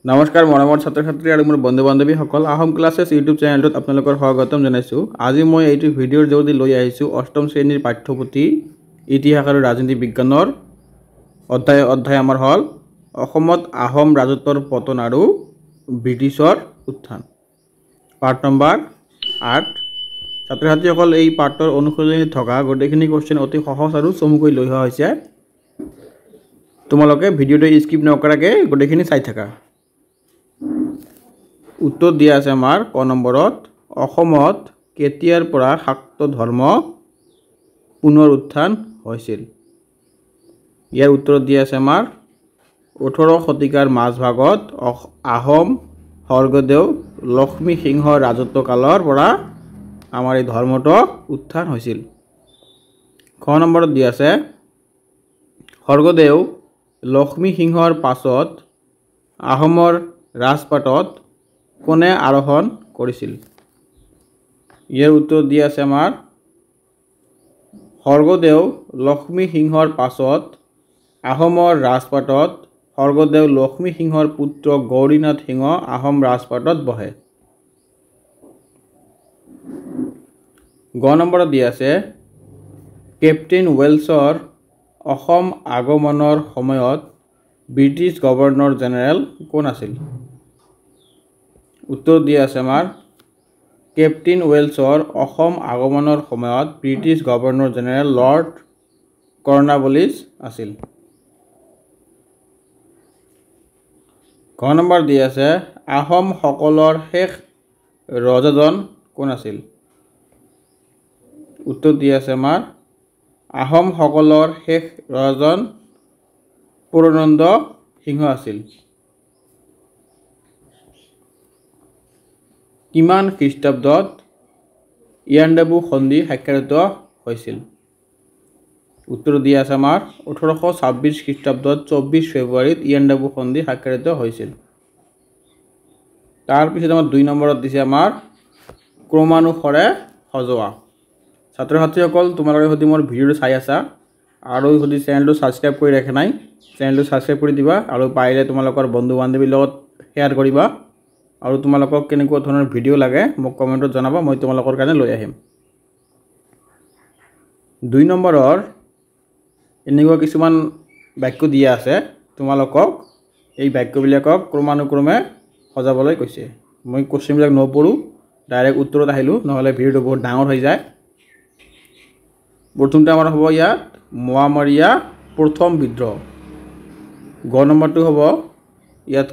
নমস্কাৰ মৰমৰ ছাত্ৰ ছাত্ৰী আৰু মোৰ বন্ধু বান্ধৱীসকল আহোম ক্লাছেছ ইউটিউব চেনেলটোত আপোনালোকৰ স্বাগতম জনাইছোঁ। আজি মই এইটো ভিডিঅ'ৰ জৰিয়তে লৈ আহিছোঁ অষ্টম শ্ৰেণীৰ পাঠ্যপুথি ইতিহাস আৰু ৰাজনীতি বিজ্ঞানৰ অধ্যায় আমাৰ হ'ল অসমত আহোম ৰাজত্বৰ পতন আৰু ব্ৰিটিছৰ উত্থান। Part number 8। ছাত্ৰ ছাত্ৰীসকল এই পাঠৰ অনুসৰণত থকা গোটেইখিনি কোৱেশ্চন অতি সহজ আৰু চমুকৈ লৈ অহা হৈছে। তোমালোকে ভিডিঅ'টো স্কিপ নকৰাকৈ গোটেইখিনি চাই থাকা। উত্তৰ দিয়া আছে আমাৰ ক নম্বৰত অসমত কেতিয়াৰ পৰা শাক্ত ধৰ্ম পুনৰ উত্থান হৈছিল। ইয়াৰ উত্তৰ দিয়া আছে আমাৰ 18 শতিকাৰ মাজভাগত আহোম স্বৰ্গদেউ লক্ষ্মী সিংহ ৰাজত্ব কালৰ পৰা আমাৰ এই ধৰ্মটো উত্থান হৈছিল। খ নম্বৰত দিয়া আছে স্বৰ্গদেউ লক্ষ্মী সিংহৰ পাছত আহোমৰ ৰাজপাটত কোনে আৰোহণ কৰিছিল। ইয়াৰ উত্তৰ দিয়া আছে আমাৰ স্বৰ্গদেউ লক্ষ্মী সিংহৰ পাছত আহোমৰ ৰাজপাটত স্বৰ্গদেউ লক্ষ্মী সিংহৰ পুত্ৰ গৌৰীনাথ সিংহ আহোম ৰাজপাটত বহে। গ নম্বৰত দিয়া আছে কেপ্টেইন ৱেলছৰ অসম আগমনৰ সময়ত ব্ৰিটিছ গভৰ্ণৰ জেনেৰেল কোন আছিল। উত্তৰ দিয়া আছে আমাৰ কেপ্টেইন ৱেলছৰ অসম আগমনৰ সময়ত British governor general lord Cornwallis আছিল। ঘ নম্বৰ দিয়া আছে আহোম সকলৰ শেষ ৰজাজন কোন আছিল। উত্তৰ দিয়া আছে আমাৰ আহোম সকলৰ শেষ ৰজাজন পূৰ্ণনন্দ সিংহ আছিল। কিমান খ্ৰীষ্টাব্দত ইয়াণ্ডাবু সন্ধি স্বাক্ষৰিত হৈছিল। উত্তৰ দিয়া আছে আমাৰ 1826 খ্ৰীষ্টাব্দত 24 ফেব্ৰুৱাৰীত ইয়াণ্ডাবু সন্ধি স্বাক্ষৰিত হৈছিল। তাৰপিছত আমাৰ 2 নম্বৰত দিছে আমাৰ ক্ৰমানুসাৰে সজোৱা। ছাত্ৰ ছাত্ৰীসকল তোমালোকে যদি মোৰ ভিডিঅ'টো চাই আছা আৰু যদি চেনেলটো ছাবস্ক্ৰাইব কৰি ৰাখা নাই চেনেলটো ছাবস্ক্ৰাইব কৰি দিবা আৰু পাৰিলে তোমালোকৰ বন্ধু বান্ধৱীৰ লগত শ্বেয়াৰ কৰিবা আৰু তোমালোকক কেনেকুৱা ধৰণৰ ভিডিঅ' লাগে মোক কমেণ্টত জনাবা, মই তোমালোকৰ কাৰণে লৈ আহিম। 2 নম্বৰৰ এনেকুৱা কিছুমান বাক্য দিয়া আছে, তোমালোকক এই বাক্যবিলাকক ক্ৰমানুক্ৰমে সজাবলৈ কৈছে। মই কোৱেশ্চনবিলাক নপঢ়োঁ, ডাইৰেক্ট উত্তৰত আহিলোঁ, নহ'লে ভিডিঅ'টো বহুত ডাঙৰ হৈ যায়। প্ৰথমতে আমাৰ হ'ব ইয়াত মোৱামৰীয়া প্ৰথম বিদ্ৰোহ। গ নম্বৰটো হ'ব ইয়াত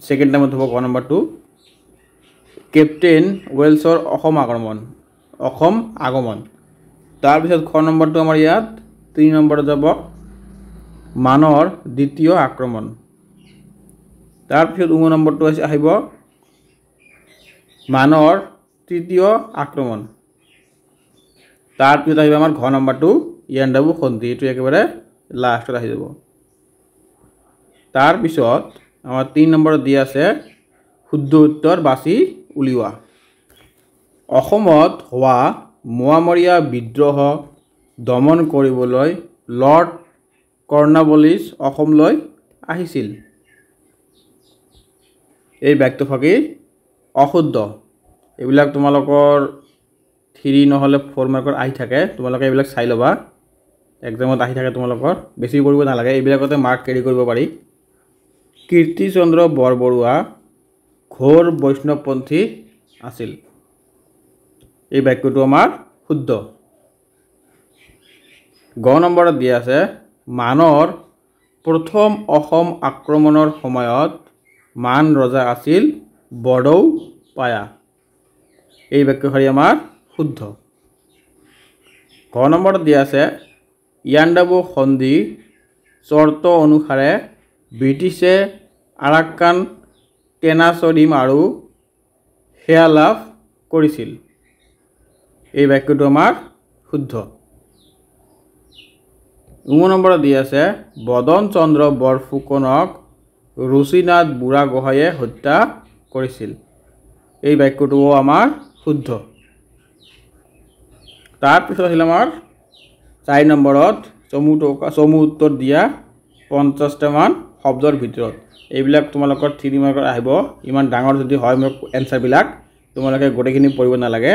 ছেকেণ্ড টাইমত হ'ব গ নম্বৰটো কেপ্টেইন ৱেলছৰ অসম আগমন। তাৰপিছত খ নম্বৰটো আমাৰ ইয়াত 3 নম্বৰত যাব মানৰ দ্বিতীয় আক্ৰমণ। তাৰপিছত নম্বৰটো আহিব মানৰ তৃতীয় আক্ৰমণ। তাৰপিছত আহিব আমাৰ ঘ নম্বৰটো ইয়াণ্ডাবু সন্ধি, এইটো একেবাৰে লাষ্টত আহি যাব। তাৰপিছত আমাৰ 3 নম্বৰত দিয়া আছে শুদ্ধ উত্তৰ বাছি উলিওৱা। অসমত হোৱা মোৱামৰীয়া বিদ্ৰোহ দমন কৰিবলৈ লৰ্ড কৰ্ণৱালিছ অসমলৈ আহিছিল। এই বাক্যফাকি অশুদ্ধ। এইবিলাক তোমালোকৰ 3 নহ'লে 4 মাৰ্কৰ আহি থাকে, তোমালোকে এইবিলাক চাই ল'বা, এক্সামত আহি থাকে তোমালোকৰ, বেছি কৰিব নালাগে, এইবিলাকতে মাৰ্ক কেৰি কৰিব পাৰি। কীৰ্তিচন্দ্ৰ বৰবৰুৱা ঘোৰ বৈষ্ণৱপন্থী আছিল। এই বাক্যটো আমাৰ শুদ্ধ। গ নম্বৰত দিয়া আছে মানৰ প্ৰথম অসম আক্ৰমণৰ সময়ত মান ৰজা আছিল বৰদৌপায়া। এই বাক্যশাৰী আমাৰ শুদ্ধ। ঘ নম্বৰত দিয়া আছে ইয়াণ্ডাবু সন্ধি চৰ্ত অনুসাৰে ব্ৰিটিছে আৰাকান টেনাচৰিম আৰু সেয়া লাভ কৰিছিল। এই বাক্যটো আমাৰ শুদ্ধ। নম্বৰত দিয়া আছে বদন চন্দ্ৰ বৰফুকনক ৰুচিনাথ বুঢ়াগোহাঁয়ে হত্যা কৰিছিল। এই বাক্যটোও আমাৰ শুদ্ধ। তাৰপিছত আহিল আমাৰ 4 নম্বৰত চমু উত্তৰ দিয়া 50টামান শব্দৰ ভিতৰত এইবিলাক তোমালোকৰ 3 মাৰ্কৰ আহিব ইমান ডাঙৰ যদি হয় মোৰ এনসাৰবিলাক তোমালোকে গোটেইখিনি পঢ়িব নালাগে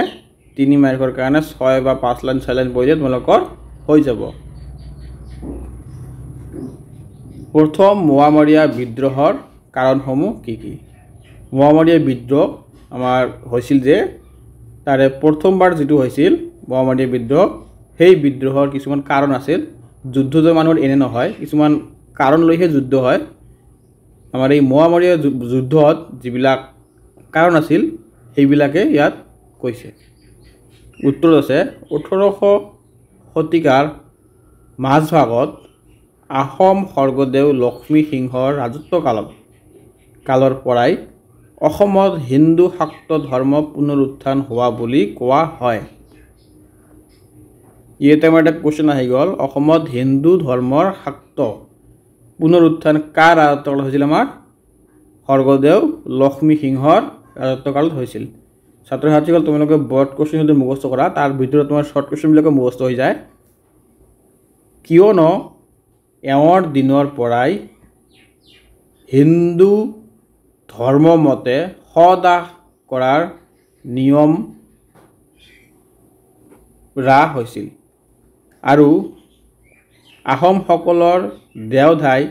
3 মাৰ্কৰ কাৰণে 6 বা 5 লাইন 6 লাইন পঢ়িলে তোমালোকৰ হৈ যাব প্ৰথম মোৱামৰীয়া বিদ্ৰোহৰ কাৰণসমূহ কি কি মোৱামৰীয়া বিদ্ৰোহ আমাৰ হৈছিল যে তাৰে প্ৰথমবাৰ যেটো হৈছিল মোৱামৰীয়া বিদ্ৰোহ সেই বিদ্ৰোহৰ কিছুমান কাৰণ আছিল যুদ্ধ যে মানুহৰ এনে নহয় কিছুমান কাৰণ লৈহে যুদ্ধ হয় আমাৰ এই মোৱামৰীয়া যুদ্ধত যিবিলাক কাৰণ আছিল সেইবিলাকে ইয়াত কৈছে উত্তৰ আছে 1800 শতিকাৰ মাজভাগত আহোম স্বৰ্গদেউ লক্ষ্মী সিংহৰ ৰাজত্ব কালৰ পৰাই অসমত হিন্দু শাক্ত ধৰ্ম পুনৰুত্থান হোৱা বুলি কোৱা হয় ইয়াতে আমাৰ এটা কোৱেশ্চন আহি গ'ল অসমত হিন্দু ধৰ্মৰ শাক্ত পুনৰুত্থান কাৰ ৰাজত্বকালত হৈছিল আমাৰ স্বৰ্গদেউ লক্ষ্মী সিংহৰ ৰাজত্বকালত হৈছিল ছাত্ৰ ছাত্ৰীসকল তোমালোকে বৰ্ড কোৱেশ্চন যদি মুখস্থ কৰা তাৰ ভিতৰত তোমাৰ শৰ্ট কোৱেশ্চনবিলাক মুখস্থ হৈ যায় কিয়নো এওঁৰ দিনৰ পৰাই হিন্দু ধৰ্ম মতে সদাহ কৰাৰ নিয়ম ৰাহ হৈছিল আৰু আহোমসকলৰ দেওধাই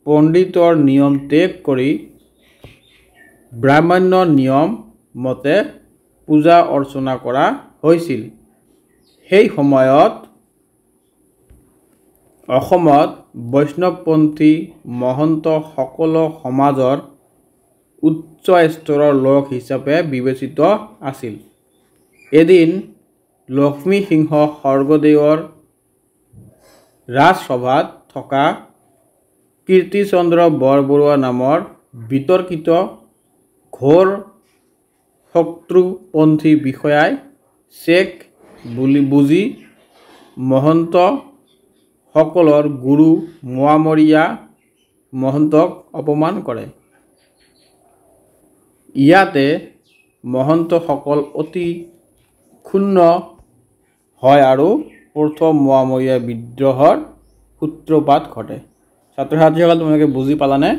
পণ্ডিতৰ নিয়ম ত্যাগ কৰি ব্ৰাহ্মণ্য নিয়ম মতে পূজা অৰ্চনা কৰা হৈছিল সেই সময়ত অসমত বৈষ্ণৱপন্থী মহন্ত সকলো সমাজৰ উচ্চ স্তৰৰ লোক হিচাপে বিবেচিত আছিল এদিন লক্ষ্মী সিংহ স্বৰ্গদেৱৰ ৰাজসভাত থকা কীৰ্তিচন্দ্ৰ বৰবৰুৱা নামৰ বিতৰ্কিত ঘোৰ শত্ৰুপন্থী বিষয়াই চেক বুলি বুজি মহন্ত সকলৰ গুৰু মোৱামৰীয়া মহন্তক অপমান কৰে ইয়াতে মহন্তসকল অতি ক্ষুণ্ণ হয় আৰু প্ৰথম মোৱামৰীয়া বিদ্ৰোহৰ সূত্ৰপাত ঘটে ছাত্ৰ ছাত্ৰীসকল তোমালোকে বুজি পালানে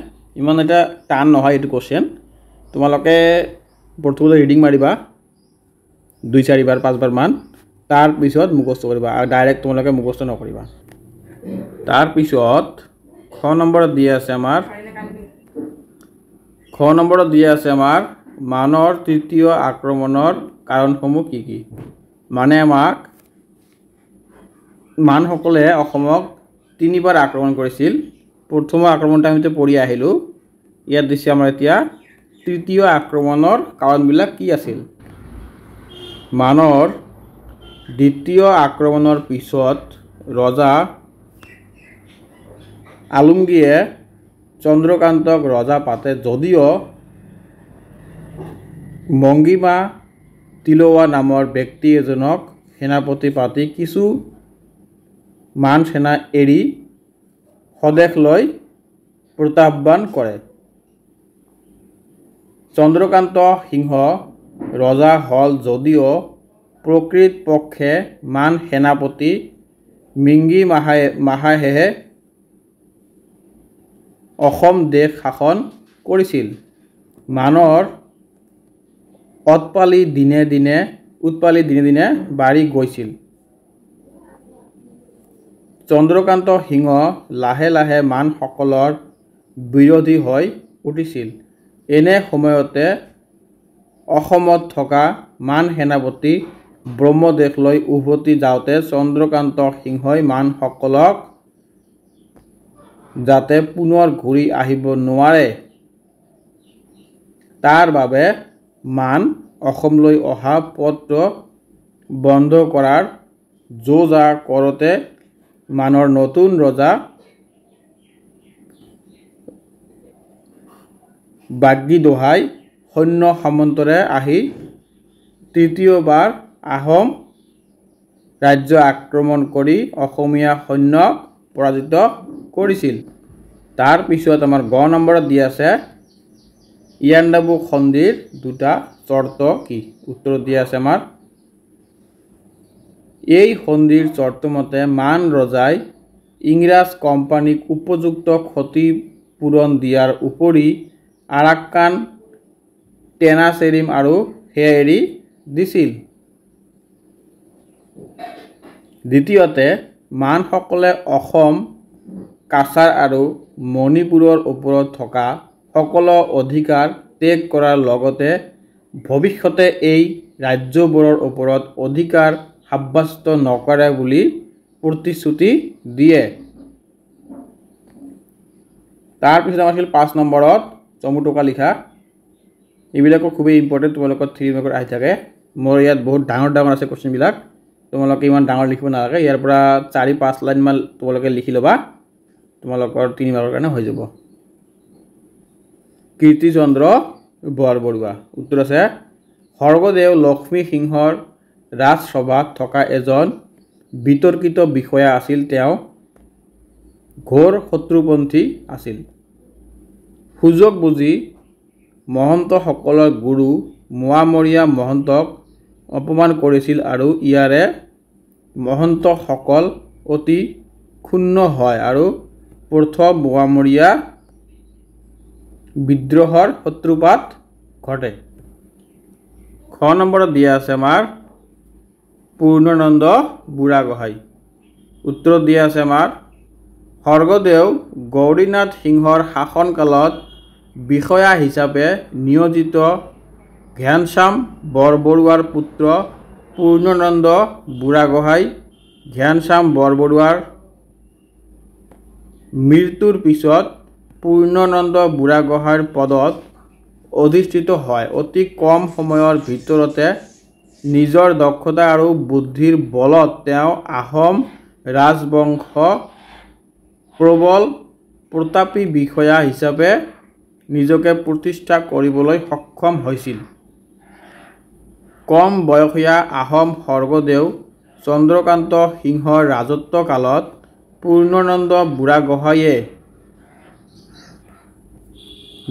ইমান এটা টান নহয় এইটো কোৱেশ্চন তোমালোকে প্ৰথমতে ৰিডিং মাৰিবা 2-4 বাৰ 5 বাৰ মান তাৰ পিছত মুখস্থ কৰিবা আৰু ডাইৰেক্ট তোমালোকে মুখস্থ নকৰিবা তাৰ পিছত খ নম্বৰত দিয়া আছে আমাৰ মানৰ তৃতীয় আক্ৰমণৰ কাৰণসমূহ কি কি মানে আমাক মানসকলে অসমক 3 বাৰ আক্ৰমণ কৰিছিল প্ৰথম আক্ৰমণটা আমি পঢ়ি আহিলো ইয়াত দিছে আমাৰ এতিয়া তৃতীয় আক্ৰমণৰ কাৰণবিলাক কি আছিল মানৰ দ্বিতীয় আক্ৰমণৰ পিছত ৰজা আলমগীৰে চন্দ্ৰকান্তক ৰজা পাতে যদিও মংগীমা তিলৱা নামৰ ব্যক্তি এজনক সেনাপতি পাতি কিছু মান সেনা এৰি স্বদেশ লৈ প্ৰত্যাহ্বান কৰে চন্দ্ৰকান্ত সিংহ ৰজা হল যদিও প্ৰকৃত পক্ষে মান সেনাপতি মিংগী মাহায়েহে অসম দেশ শাসন কৰিছিল মানৰ উৎপালি দিনে দিনে বাঢ়ি গৈছিল চন্দ্ৰকান্ত সিংহ লাহে লাহে মানসকলৰ বিৰোধী হৈ উঠিছিল এনে সময়তে অসমত থকা মান সেনাপতি ব্ৰহ্মদেশলৈ উভতি যাওঁতে চন্দ্ৰকান্ত সিংহই মানসকলক যাতে পুনৰ ঘূৰি আহিব নোৱাৰে তাৰ বাবে মান অসমলৈ অহা পত্ৰ বন্ধ কৰাৰ যোজা কৰোতে মানৰ নতুন ৰজা বাগ্গী দোহাই সৈন্য সামন্তৰে আহি তৃতীয়বাৰ আহোম ৰাজ্য আক্ৰমণ কৰি অসমীয়া সৈন্যক পৰাজিত কৰিছিল তাৰ পিছত আমাৰ গ নম্বৰত দিয়া আছে ইয়াণ্ডাবু সন্ধিৰ দুটা চৰ্ত কি উত্তৰ দিয়া আছে আমাৰ এই সন্ধিৰ চৰ্ত মতে মান ৰজাই ইংৰাজ কোম্পানীক উপযুক্ত ক্ষতি পূৰণ দিয়াৰ উপৰি আৰাক্কান, টেনাচেৰিম আৰু সেয়া এৰি দিছিল। দ্বিতীয়তে মানসকলে অসম, কাছাৰ আৰু মণিপুৰৰ ওপৰত থকা সকলো অধিকাৰ ত্যাগ কৰাৰ লগতে ভৱিষ্যতে এই ৰাজ্যবোৰৰ ওপৰত অধিকাৰ সাব্যস্ত নকৰে বুলি প্ৰতিশ্ৰুতি দিয়ে। তাৰপিছত আমাৰ আছিল 5 নম্বৰত চমুটোকা লিখা। এইবিলাকো খুবেই ইম্পৰ্টেণ্ট, তোমালোকৰ 3 মাৰ্কত আহি থাকে। মোৰ ইয়াত বহুত ডাঙৰ ডাঙৰ আছে কুৱেশ্যনবিলাক, তোমালোকে ইমান ডাঙৰ লিখিব নালাগে। ইয়াৰ পৰা 4-5 লাইনমান তোমালোকে লিখি ল'বা, তোমালোকৰ 3 মাৰ্কৰ কাৰণে হৈ যাব। কীৰ্তিচন্দ্ৰ বৰবৰুৱা। উত্তৰ আছে স্বৰ্গদেউ লক্ষ্মী সিংহৰ ৰাজসভাত থকা এজন বিতৰ্কিত বিষয়া আছিল। তেওঁ ঘোৰ শত্ৰুপন্থী আছিল। সুযোগ বুজি মহন্তসকলৰ গুৰু মোৱামৰীয়া মহন্তক অপমান কৰিছিল আৰু ইয়াৰে মহন্তসকল অতি ক্ষুণ্ণ হয় আৰু প্ৰথম মোৱামৰীয়া বিদ্ৰোহৰ সূত্ৰপাত ঘটে। খ নম্বৰত দিয়া আছে আমাৰ পূৰ্ণানন্দ বুঢ়াগোহাঁই। উত্তৰত দিয়া আছে আমাৰ স্বৰ্গদেউ গৌৰীনাথ সিংহৰ শাসনকালত বিষয়া হিচাপে নিয়োজিত ঘনশ্যাম বৰবৰুৱাৰ পুত্ৰ পূৰ্ণানন্দ বুঢ়াগোহাঁই ঘনশ্যাম বৰবৰুৱাৰ মৃত্যুৰ পিছত পূৰ্ণানন্দ বুঢ়াগোহাঁইৰ পদত অধিষ্ঠিত হয়। অতি কম সময়ৰ ভিতৰতে নিজৰ দক্ষতা আৰু বুদ্ধিৰ বলত তেওঁ আহোম ৰাজবংশ প্ৰবল প্ৰতাপী বিষয়া হিচাপে নিজকে প্ৰতিষ্ঠা কৰিবলৈ সক্ষম হৈছিল। কম বয়সীয়া আহোম স্বৰ্গদেউ চন্দ্ৰকান্ত সিংহৰ ৰাজত্বকালত পূৰ্ণানন্দ বুঢ়াগোহাঁইয়ে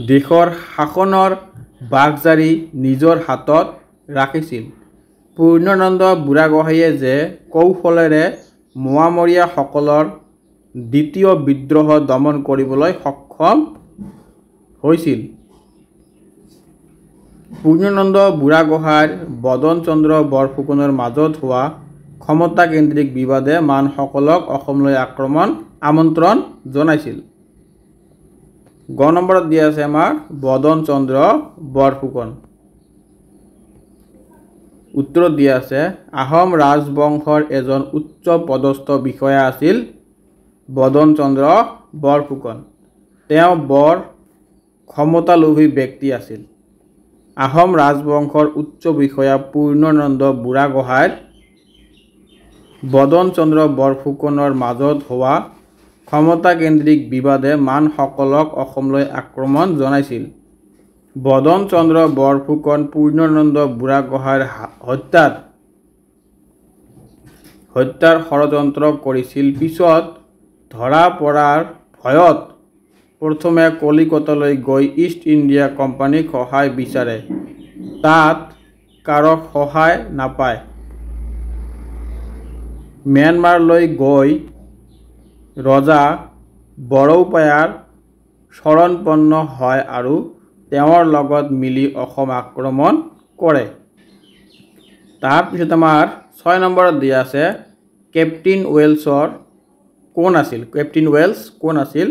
দেশৰ শাসনৰ বাঘজাৰি নিজৰ হাতত ৰাখিছিল। পূৰ্ণানন্দ বুঢ়াগোহাঁইয়ে যে কৌশলেৰে মোৱামৰীয়াসকলৰ দ্বিতীয় বিদ্ৰোহ দমন কৰিবলৈ সক্ষম হৈছিল। পূৰ্ণানন্দ বুঢ়াগোহাঁইৰ বদন চন্দ্ৰ বৰফুকনৰ মাজত হোৱা ক্ষমতাকেন্দ্ৰিক বিবাদে মানসকলক অসমলৈ আমন্ত্ৰণ জনাইছিল। গ নম্বৰত দিয়া আছে আমাৰ বদন চন্দ্ৰ বৰফুকন। উত্তৰত দিয়া আছে আহোম ৰাজবংশৰ এজন উচ্চ পদস্থ বিষয়া আছিল বদন চন্দ্ৰ বৰফুকন। তেওঁ বৰ ক্ষমতালোভী ব্যক্তি আছিল। আহোম ৰাজবংশৰ উচ্চ বিষয়া পূৰ্ণানন্দ বুঢ়াগোহাঁইৰ বদন চন্দ্ৰ বৰফুকনৰ মাজত হোৱা ক্ষমতাকেন্দ্ৰিক বিবাদে মানসকলক অসমলৈ আক্ৰমণ জনাইছিল। বদন চন্দ্ৰ বৰফুকন পূৰ্ণানন্দ বুঢ়াগোহাঁইৰ হত্যাৰ ষড়যন্ত্ৰ কৰিছিল। পিছত ধৰা পৰাৰ ভয়ত প্ৰথমে কলিকতালৈ গৈ ইষ্ট ইণ্ডিয়া কোম্পানীক সহায় বিচাৰে। তাত কাৰো সহায় নাপায়। ম্যানমাৰলৈ গৈ ৰজা বৰৌপায়াৰ শৰণপন্ন হয় আৰু তেওঁৰ লগত মিলি অসম আক্ৰমণ কৰে। তাৰপিছত আমাৰ 6 নম্বৰত দিয়া আছে কেপ্টেইন ৱেলছৰ কোন আছিল? কেপ্টেইন ৱেলছ কোন আছিল?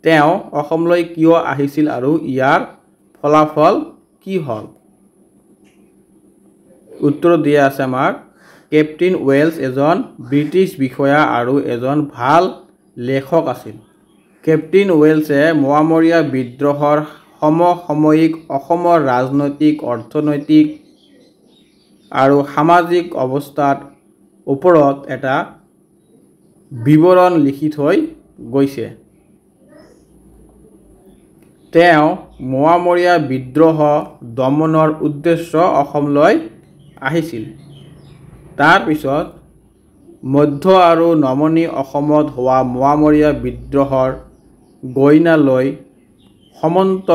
তেওঁ অসমলৈ কিয় আহিছিল আৰু ইয়াৰ ফলাফল কি হ'ল? উত্তৰত দিয়া আছে আমাৰ কেপ্টেইন ৱেলছ এজন ব্ৰিটিছ বিষয়া আৰু এজন ভাল লেখক আছিল। কেপ্টেইন ৱেলছে মোৱামৰীয়া বিদ্ৰোহৰ সমসাময়িক অসমৰ ৰাজনৈতিক, অৰ্থনৈতিক আৰু সামাজিক অৱস্থাৰ ওপৰত এটা বিৱৰণ লিখি থৈ গৈছে। তেওঁ মোৱামৰীয়া বিদ্ৰোহ দমনৰ উদ্দেশ্য অসমলৈ আহিছিল। তাৰপিছত মধ্য আৰু নমনি অসমত হোৱা মোৱামৰীয়া বিদ্ৰোহৰ গইনা লৈ সমন্ত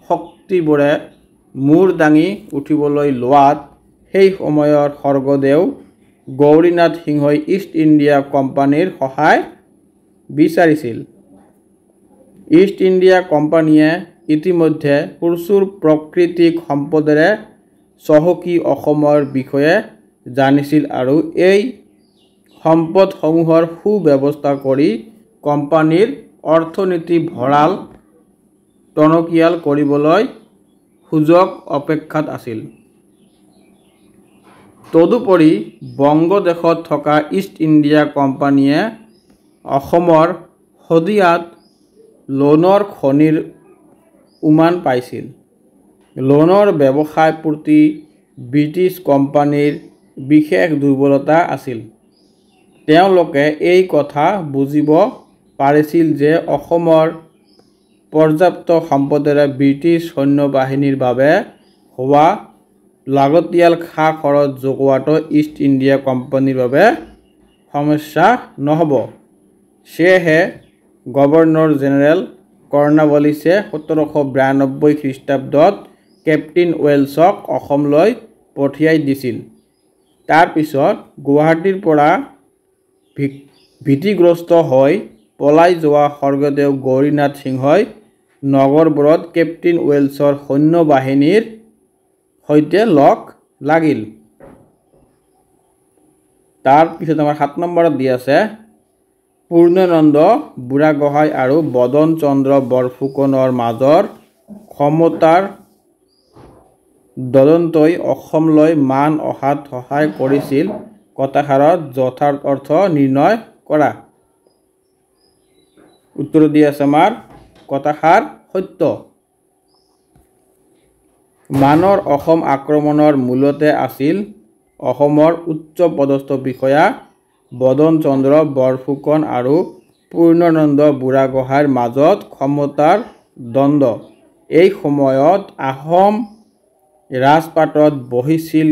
শক্তিবোৰে মূৰ দাঙি উঠিবলৈ লোৱাত সেই সময়ৰ স্বৰ্গদেউ গৌৰীনাথ সিংহই ইষ্ট ইণ্ডিয়া কোম্পানীৰ সহায় বিচাৰিছিল। ইষ্ট ইণ্ডিয়া কোম্পানীয়ে ইতিমধ্যে প্ৰচুৰ প্ৰাকৃতিক সম্পদেৰে চহকী অসমৰ বিষয়ে জানিছিল আৰু এই সম্পদসমূহৰ সুব্যৱস্থা কৰি কোম্পানীৰ অৰ্থনীতি ভঁৰাল টনকিয়াল কৰিবলৈ সুযোগ অপেক্ষাত আছিল। তদুপৰি বংগদেশত থকা ইষ্ট ইণ্ডিয়া কোম্পানীয়ে অসমৰ শদিয়াত লোণৰ খনিৰ উমান পাইছিল। লোণৰ ব্যৱসায় প্ৰতি ব্ৰিটিছ কোম্পানীৰ বিশেষ দুৰ্বলতা আছিল। তেওঁলোকে এই কথা বুজিব পাৰিছিল যে অসমৰ পৰ্যাপ্ত সম্পদেৰে ব্ৰিটিছ সৈন্যবাহিনীৰ বাবে হোৱা লাগতিয়াল খা খৰচ যোগোৱাটো ইষ্ট ইণ্ডিয়া কোম্পানীৰ বাবে সমস্যা নহ'ব। সেয়েহে গভৰ্ণৰ জেনেৰেল কৰ্ণৱালিছে 1792 খ্ৰীষ্টাব্দত কেপ্টেইন ৱেলছক অসমলৈ পঠিয়াই দিছিল। তাৰ পিছত গুৱাহাটীৰ পৰা ভীতিগ্ৰস্ত হৈ পলাই যোৱা স্বৰ্গদেউ গৌৰীনাথ সিংহই নগৰবোৰত কেপ্টেইন ৱেলছৰ সৈন্যবাহিনীৰ সৈতে লগ লাগিল। তাৰ পিছত আমাৰ 7 নম্বৰত দি আছে পূৰ্ণানন্দ বুঢ়াগোহাঁই আৰু বদন চন্দ্ৰ বৰফুকনৰ মাজৰ ক্ষমতাৰ দদন্তই অসমলৈ মান অহাত সহায় কৰিছিল। কথাষাৰত যথাৰ্থ অৰ্থ নিৰ্ণয় কৰা। উত্তৰ দি আছে আমাৰ কথাষাৰ সত্য। মানৰ অসম আক্ৰমণৰ মূলতে আছিল অসমৰ উচ্চ পদস্থ বিষয়া বদন চন্দ্ৰ বৰফুকন আৰু পূৰ্ণানন্দ বুঢ়াগোহাঁইৰ মাজত ক্ষমতাৰ দ্বন্দ্ব। এই সময়ত আহোম ৰাজপাটত বহিছিল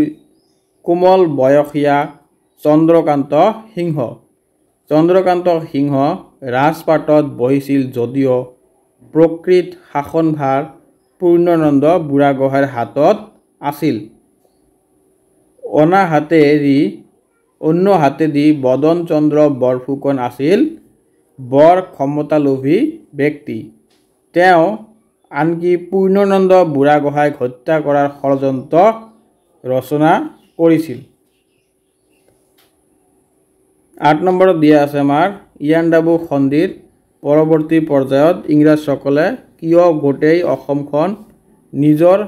কোমল বয়সীয়া চন্দ্ৰকান্ত সিংহ। চন্দ্ৰকান্ত সিংহ ৰাজপাটত বহিছিল যদিও প্ৰকৃত শাসনভাৰ পূৰ্ণানন্দ বুঢ়াগোহাঁইৰ হাতত আছিল। অন্য হাতেদি বদন চন্দ্ৰ বৰফুকন আছিল বৰ ক্ষমতালোভী ব্যক্তি। তেওঁ আনকি পূৰ্ণানন্দ বুঢ়াগোহাঁইক হত্যা কৰাৰ ষড়যন্ত্ৰ ৰচনা কৰিছিল। 8 নম্বৰত দিয়া আছে আমাৰ ইয়াণ্ডাবু সন্ধিৰ পৰৱৰ্তী পৰ্যায়ত ইংৰাজসকলে কিয় গোটেই অসমখন নিজৰ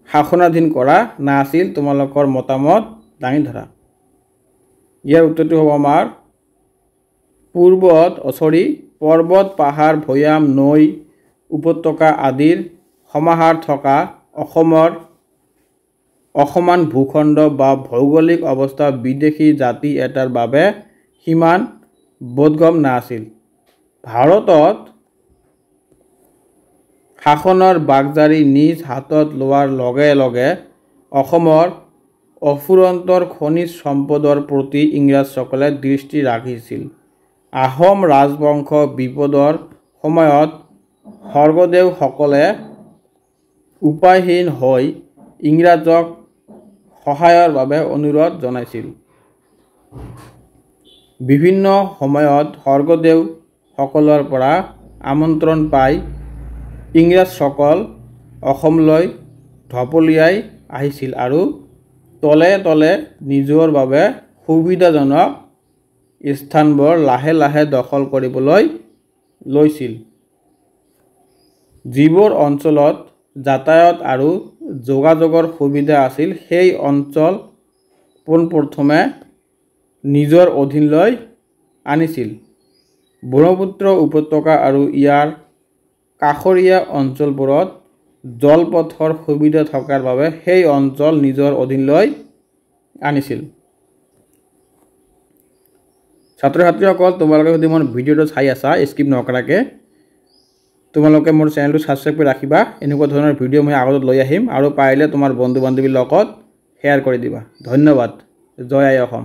শাসনাধীন কৰা নাছিল? তোমালোকৰ মতামত দাঙি ধৰা। ইয়াৰ উত্তৰটো হ'ব আমাৰ পৰ্বত পাহাৰ ভৈয়াম নৈ উপত্যকা আদিৰ সমাহাৰ থকা অসমৰ অসমান ভূখণ্ড বা ভৌগোলিক অৱস্থা বিদেশী জাতি এটাৰ বাবে সিমান বোধগম্য নাছিল। ভাৰতত শাসনৰ বাগজাৰি নিজ হাতত লোৱাৰ লগে লগে অসমৰ অফুৰন্তৰ খনিজ সম্পদৰ প্ৰতি ইংৰাজসকলে দৃষ্টি ৰাখিছিল। আহোম ৰাজবংশ বিপদৰ সময়ত স্বৰ্গদেউসকলে উপায়হীন হৈ ইংৰাজক সহায়ৰ বাবে অনুৰোধ জনাইছিল। বিভিন্ন সময়ত স্বৰ্গদেউসকলৰ পৰা আমন্ত্ৰণ পাই ইংৰাজসকল অসমলৈ ঢপলিয়াই আহিছিল আৰু তলে তলে নিজৰ বাবে সুবিধাজনক স্থানবোৰ লাহে লাহে দখল কৰিবলৈ লৈছিল। যিবোৰ অঞ্চলত যাতায়াত আৰু যোগাযোগৰ সুবিধা আছিল সেই অঞ্চল পোনপ্ৰথমে নিজৰ অধীনলৈ আনিছিল। ব্ৰহ্মপুত্ৰ উপত্যকা আৰু ইয়াৰ কাষৰীয়া অঞ্চলবোৰত জলপথৰ সুবিধা থকাৰ বাবে সেই অঞ্চল নিজৰ অধীনলৈ আনিছিল। ছাত্ৰ ছাত্ৰীসকল, তোমালোকে যদি মোৰ ভিডিঅ'টো চাই আছা স্কিপ নকৰাকৈ, তোমালোকে মোৰ চেনেলটো ছাবস্ক্ৰাইব কৰি ৰাখিবা। এনেকুৱা ধৰণৰ ভিডিঅ' মই আগত লৈ আহিম আৰু পাৰিলে তোমাৰ বন্ধু বান্ধৱীৰ লগত শ্বেয়াৰ কৰি দিবা। ধন্যবাদ। জয় আই অসম।